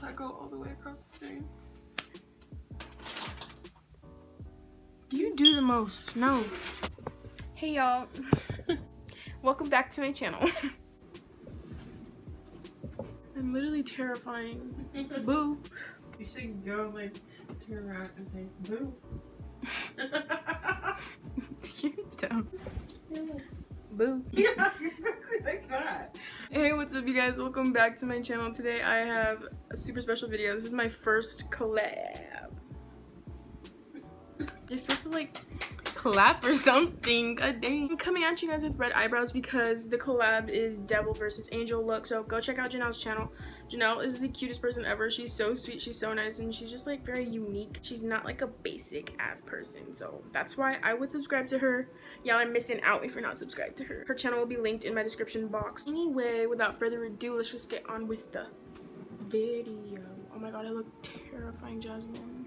that go all the way across the screen? You do the most. No. Hey y'all. Welcome back to my channel. I'm literally terrifying. Boo. You should go like turn around and say boo. You're dumb. Yeah. Boo. Yeah, exactly like that. Hey, what's up you guys? Welcome back to my channel. Today I have a super special video. This is my first collab. You're supposed to like clap or something. God dang. I'm coming at you guys with red eyebrows because the collab is devil versus angel look. So go check out Janell's channel. Janell is the cutest person ever. She's so sweet, she's so nice, and she's just like very unique. She's not like a basic ass person, so that's why I would subscribe to her. Y'all are missing out if you're not subscribed to her. Her channel will be linked in my description box. Anyway, without further ado, let's just get on with the video. Oh my god, I look terrifying, Jasmine.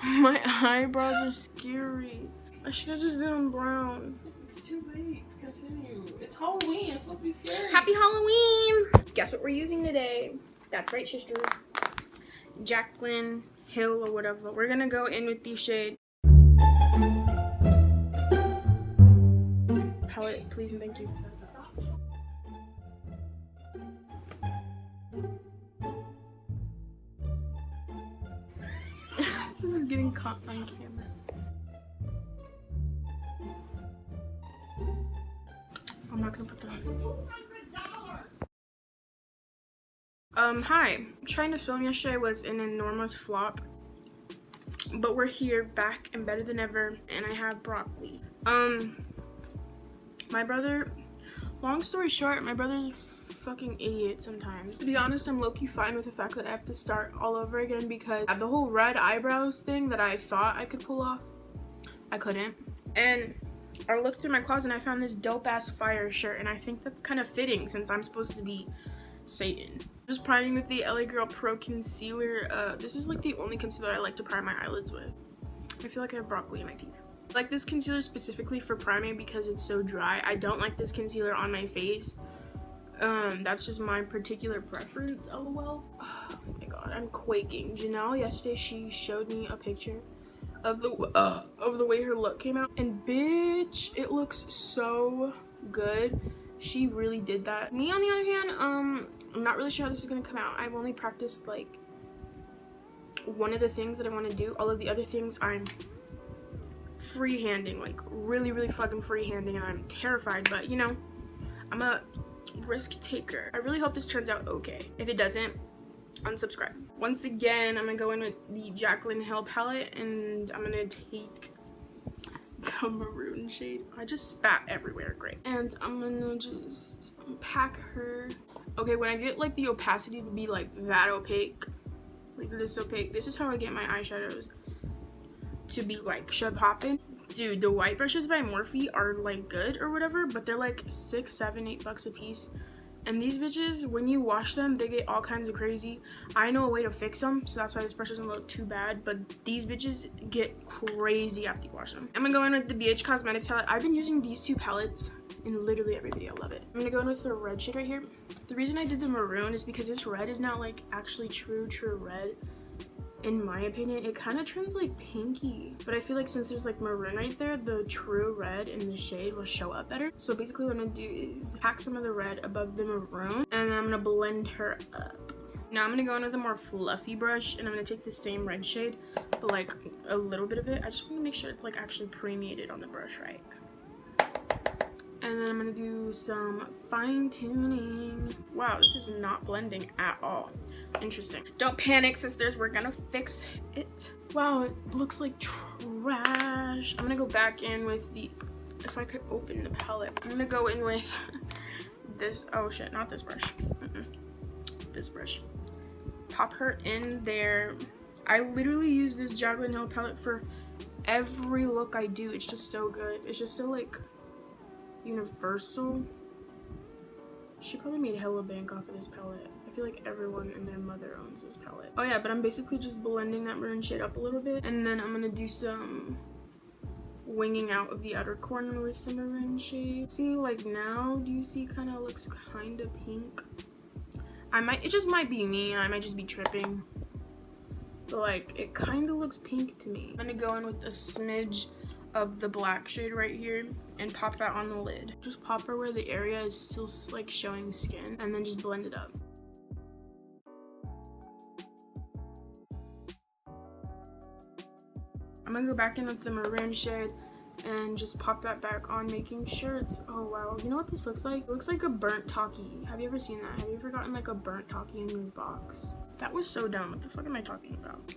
My eyebrows are scary. I should have just done brown. It's too late. Continue. It's Halloween. It's supposed to be scary. Happy Halloween! Guess what we're using today? That's right, sisters. Jaclyn Hill or whatever. We're gonna go in with the shade. Palette, please and thank you. This is getting caught on camera. I'm not gonna put that on. Hi. Trying to film yesterday was an enormous flop. But we're here, back and better than ever, and I have broccoli. My brother, long story short, my brother's a fucking idiot sometimes. To be honest, I'm low-key fine with the fact that I have to start all over again because the whole red eyebrows thing that I thought I could pull off, I couldn't. And I looked through my closet and I found this dope-ass fire shirt, and I think that's kind of fitting since I'm supposed to be Satan. Just priming with the LA Girl Pro Concealer. This is like the only concealer I like to prime my eyelids with. I feel like I have broccoli in my teeth. I like this concealer specifically for priming because it's so dry. I don't like this concealer on my face. That's just my particular preference, lol. Oh my god, I'm quaking. Janell yesterday, she showed me a picture of the way her look came out, and bitch, it looks so good. She really did that. Me on the other hand, I'm not really sure how this is gonna come out. I've only practiced like one of the things that I want to do. All of the other things I'm freehanding, like really fucking freehanding, and I'm terrified, but you know, I'm a risk taker. I really hope this turns out okay. If it doesn't, unsubscribe. Once again, I'm gonna go in with the Jaclyn Hill palette, and I'm gonna take the maroon shade. I just spat everywhere, great. And I'm gonna just pack her. Okay, when I get like the opacity to be like that opaque, like this opaque, this is how I get my eyeshadows to be like shed poppin'. Dude, the white brushes by Morphe are like good or whatever, but they're like $6, $7, $8 a piece. And these bitches, when you wash them, they get all kinds of crazy. I know a way to fix them, so that's why this brush doesn't look too bad, but these bitches get crazy after you wash them. I'm gonna go in with the BH Cosmetics palette. I've been using these two palettes in literally every video. I love it. I'm gonna go in with the red shade right here. The reason I did the maroon is because this red is not like actually true red. In my opinion, it kind of turns like pinky, but I feel like since there's like maroon right there, the true red in the shade will show up better. So basically what I'm gonna do is pack some of the red above the maroon, and then I'm gonna blend her up. Now I'm gonna go in with a more fluffy brush, and I'm gonna take the same red shade, but like a little bit of it. I just want to make sure it's like actually permeated on the brush right. And then I'm gonna do some fine tuning. Wow, this is not blending at all. Interesting. Don't panic, sisters. We're gonna fix it. Wow, it looks like trash. I'm gonna go back in with the, if I could open the palette. I'm gonna go in with this, oh shit, not this brush. This brush. Pop her in there. I literally use this Jaclyn Hill palette for every look I do. It's just so good. It's just so like universal. She probably made hella bank off of this palette. I feel like everyone and their mother owns this palette. Oh yeah, but I'm basically just blending that maroon shade up a little bit, and then I'm gonna do some winging out of the outer corner with the maroon shade. See, like now, do you see kind of looks kind of pink? It just might be me, and I might just be tripping. But like, it kind of looks pink to me. I'm gonna go in with a smidge of the black shade right here and pop that on the lid. Just pop her where the area is still like showing skin, and then just blend it up. I'm gonna go back in with the maroon shade and just pop that back on, making sure it's, oh wow, you know what this looks like? It looks like a burnt Taki. Have you ever seen that? Have you ever gotten like a burnt Taki in your box? That was so dumb. What the fuck am I talking about?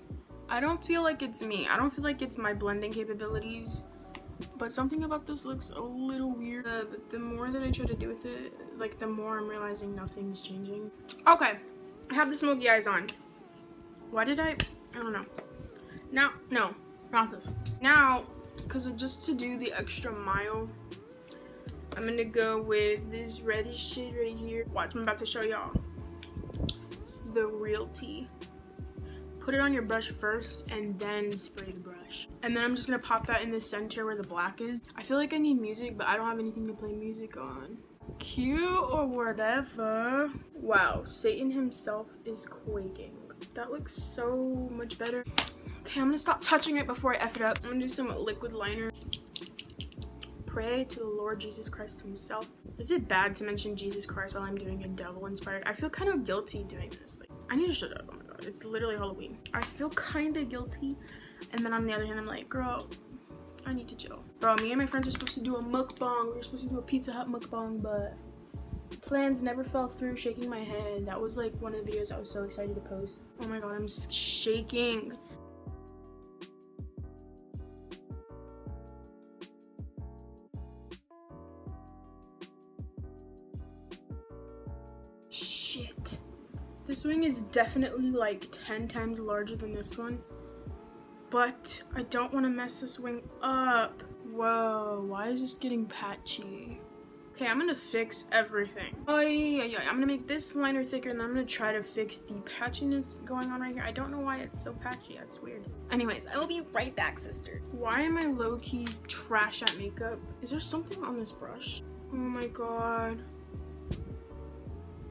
I don't feel like it's me. I don't feel like it's my blending capabilities, but something about this looks a little weird. The more that I try to do with it, like the more I'm realizing nothing's changing. Okay, I have the smoky eyes on. Why did I don't know. Now, no, not this. Now, because just to do the extra mile, I'm gonna go with this reddish shade right here. Watch, I'm about to show y'all the real tea. Put it on your brush first and then spray the brush. And then I'm just gonna pop that in the center where the black is. I feel like I need music, but I don't have anything to play music on. Cute or whatever. Wow, Satan himself is quaking. That looks so much better. Okay, I'm gonna stop touching it before I F it up. I'm gonna do some liquid liner. Pray to the Lord Jesus Christ himself. Is it bad to mention Jesus Christ while I'm doing a devil inspired? I feel kind of guilty doing this. Like, I need to shut up. Oh my god, it's literally Halloween. I feel kind of guilty, and then on the other hand, I'm like, girl, I need to chill. Bro, me and my friends were supposed to do a mukbang. We were supposed to do a Pizza Hut mukbang, but plans never fell through. Shaking my head. That was like one of the videos I was so excited to post. Oh my god, I'm shaking. Shit. This wing is definitely like 10 times larger than this one, but I don't want to mess this wing up. Whoa, why is this getting patchy? Okay, I'm gonna fix everything. Oh yeah. I'm gonna make this liner thicker, and then I'm gonna try to fix the patchiness going on right here. I don't know why it's so patchy. That's weird. Anyways, I will be right back, sister. Why am I low-key trash at makeup? Is there something on this brush? Oh my god.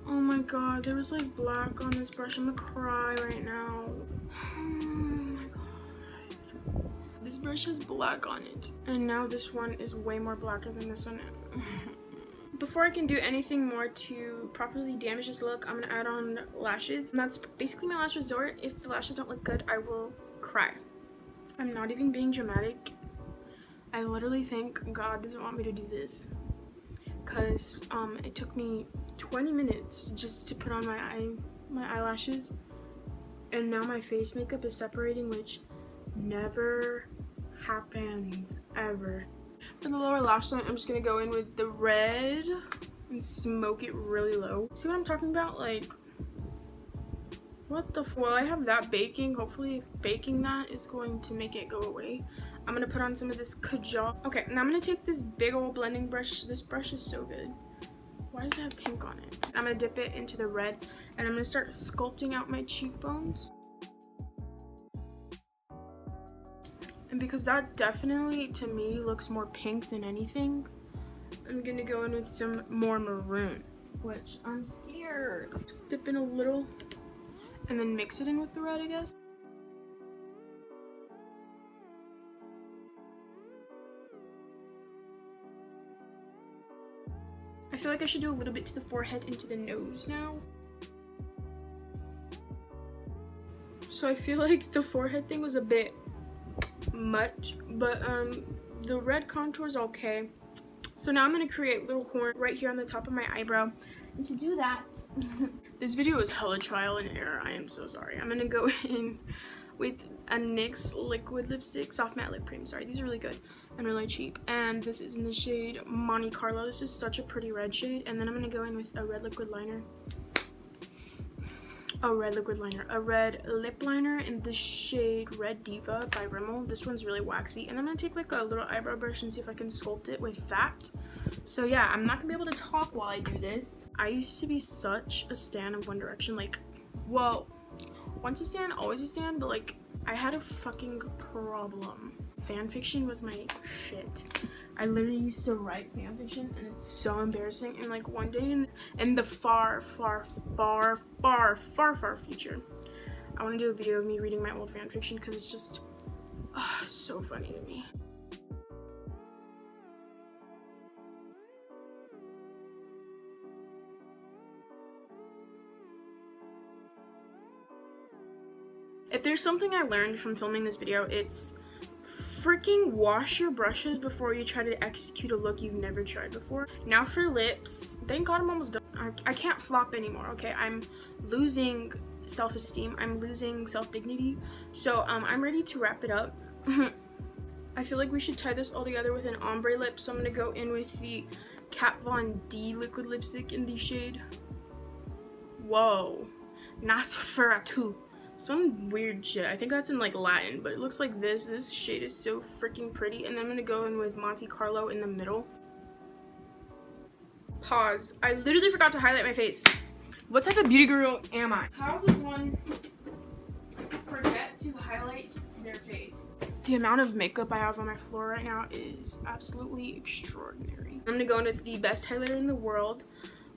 Oh my god, there was like black on this brush. I'm gonna cry right now. Oh my god. This brush has black on it. And now this one is way more blacker than this one. Before I can do anything more to properly damage this look, I'm gonna add on lashes. And that's basically my last resort. If the lashes don't look good, I will cry. I'm not even being dramatic. I literally think God doesn't want me to do this, because it took me 20 minutes just to put on my eyelashes, and now my face makeup is separating, which never happens ever. For the lower lash line, I'm just gonna go in with the red and smoke it really low. See what I'm talking about? Like, what the well, I have that baking. Hopefully baking that is going to make it go away. I'm gonna put on some of this kajal. Okay, now I'm gonna take this big old blending brush. This brush is so good. Why does it have pink on it? I'm gonna dip it into the red, and I'm gonna start sculpting out my cheekbones. And because that definitely, to me, looks more pink than anything, I'm gonna go in with some more maroon, which I'm scared. Just dip in a little, and then mix it in with the red, I guess. I feel like I should do a little bit to the forehead and to the nose now. So I feel like the forehead thing was a bit much, but the red contour is okay. So now I'm gonna create little horn right here on the top of my eyebrow. And to do that, this video is hella trial and error. I am so sorry. I'm gonna go in with a NYX liquid lipstick, soft matte lip cream. Sorry, these are really good and really cheap. And this is in the shade Monte Carlo. This is such a pretty red shade. And then I'm gonna go in with a red liquid liner. A red lip liner in the shade Red Diva by Rimmel. This one's really waxy. And I'm gonna take like a little eyebrow brush and see if I can sculpt it with that. So yeah, I'm not gonna be able to talk while I do this. I used to be such a stan of One Direction. Like, well, once a stan, always a stan, but like, I had a fucking problem. Fanfiction was my shit. I literally used to write fan fiction, and it's so embarrassing. And like one day in the far future, I want to do a video of me reading my old fan fiction because it's just so funny to me. If there's something I learned from filming this video, it's freaking wash your brushes before you try to execute a look you've never tried before. Now for lips, thank God I'm almost done. I can't flop anymore, okay? I'm losing self-esteem, I'm losing self-dignity, so I'm ready to wrap it up. I feel like we should tie this all together with an ombre lip, so I'm gonna go in with the Kat Von D liquid lipstick in the shade, whoa, NAHZ FUR ATOO. Some weird shit. I think that's in like Latin, but it looks like this. This shade is so freaking pretty. And then I'm gonna go in with Monte Carlo in the middle. Pause. I literally forgot to highlight my face. What type of beauty guru am I? How does one forget to highlight their face? The amount of makeup I have on my floor right now is absolutely extraordinary. I'm gonna go in with the best highlighter in the world,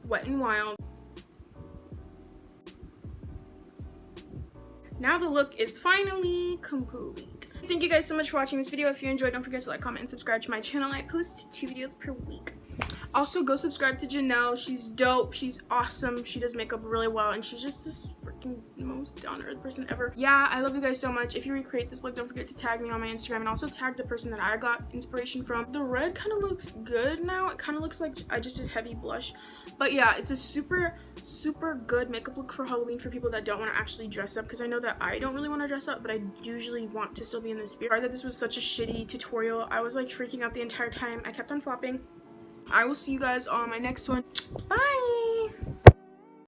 Wet n Wild. Now the look is finally complete. Thank you guys so much for watching this video. If you enjoyed, don't forget to like, comment, and subscribe to my channel. I post 2 videos per week. Also, go subscribe to Janell. She's dope. She's awesome. She does makeup really well, and she's just this freaking most down-to-earth person ever. Yeah, I love you guys so much. If you recreate this look, don't forget to tag me on my Instagram, and also tag the person that I got inspiration from. The red kind of looks good now. It kind of looks like I just did heavy blush. But yeah, it's a super good makeup look for Halloween for people that don't want to actually dress up, because I know that I don't really want to dress up, but I usually want to still be in the spirit. Sorry that this was such a shitty tutorial. I was like freaking out the entire time. I kept on flopping. I will see you guys on my next one. Bye!